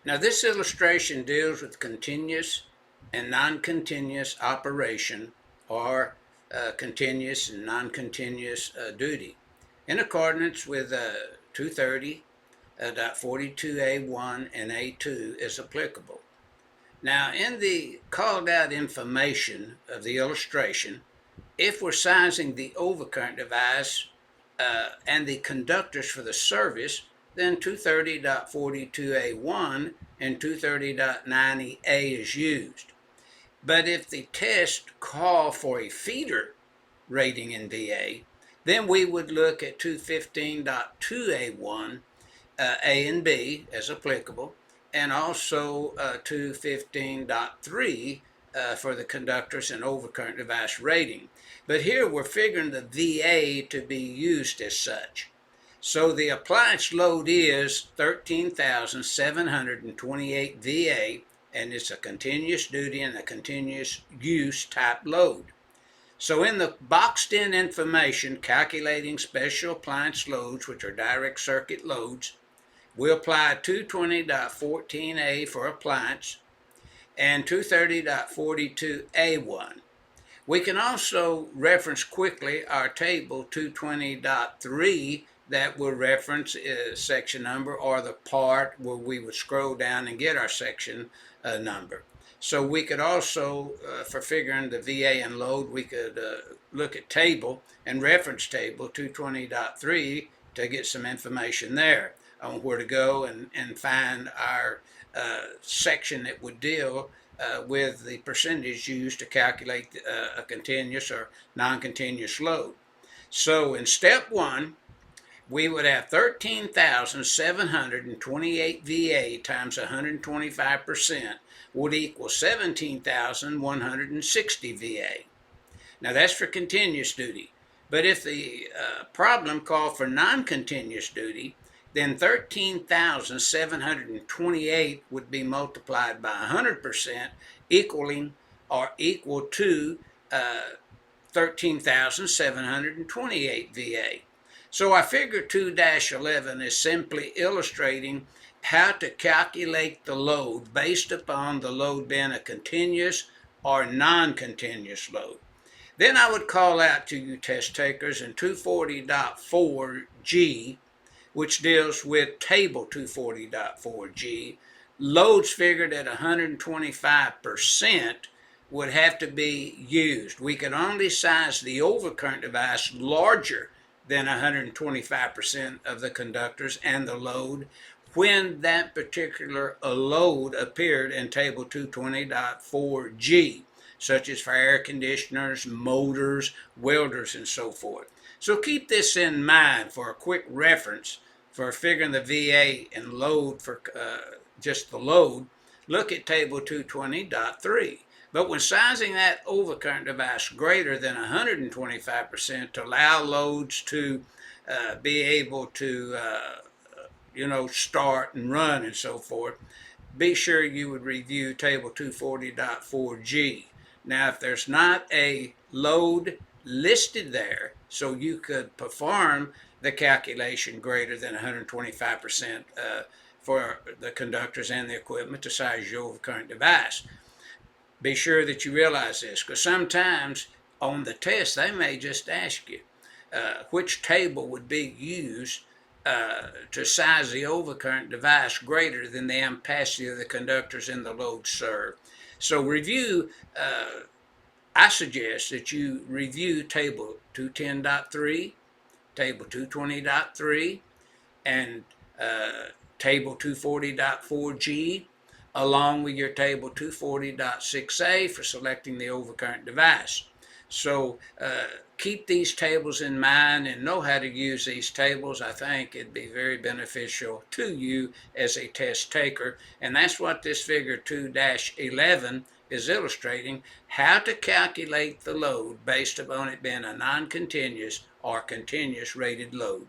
Now this illustration deals with continuous and non-continuous operation, or continuous and non-continuous duty, in accordance with 230.42A1 and A2 is applicable. Now, in the called out information of the illustration, if we're sizing the overcurrent device and the conductors for the service, then 230.42A1 and 230.90A is used. But if the test call for a feeder rating in VA, then we would look at 215.2A1, A and B as applicable, and also 215.3 for the conductors and overcurrent device rating. But here we're figuring the VA to be used as such. So the appliance load is 13,728 VA, and it's a continuous duty and a continuous use type load. So in the boxed in information calculating special appliance loads, which are direct circuit loads, we apply 220.14A for appliance and 230.42A1. We can also reference quickly our table 220.3 that will reference section number, or the part where we would scroll down and get our section number. So we could also, for figuring the VA and load, we could look at table and reference table 220.3 to get some information there on where to go and find our section that would deal with the percentage used to calculate a continuous or non-continuous load. So in step one, we would have 13,728 VA times 125% would equal 17,160 VA. Now that's for continuous duty. But if the problem called for non-continuous duty, then 13,728 would be multiplied by 100%, equaling or equal to 13,728 VA. So our figure 2-11 is simply illustrating how to calculate the load based upon the load being a continuous or non-continuous load. Then I would call out to you test takers in 240.4G, which deals with table 240.4G, loads figured at 125% would have to be used. We could only size the overcurrent device larger than 125% of the conductors and the load when that particular load appeared in table 220.4G, such as for air conditioners, motors, welders, and so forth. So keep this in mind for a quick reference for figuring the VA and load for just the load. Look at table 220.3. But when sizing that overcurrent device greater than 125% to allow loads to be able to start and run and so forth, be sure you would review table 240.4G. Now, if there's not a load listed there, so you could perform the calculation greater than 125% for the conductors and the equipment to size your overcurrent device, be sure that you realize this, because sometimes on the test they may just ask you which table would be used to size the overcurrent device greater than the ampacity of the conductors in the load served. So I suggest that you review table 210.3, table 220.3, and table 240.4G, along with your table 240.6A for selecting the overcurrent device. So keep these tables in mind and know how to use these tables. I think it'd be very beneficial to you as a test taker. And that's what this figure 2-11 is illustrating, how to calculate the load based upon it being a non-continuous or continuous rated load.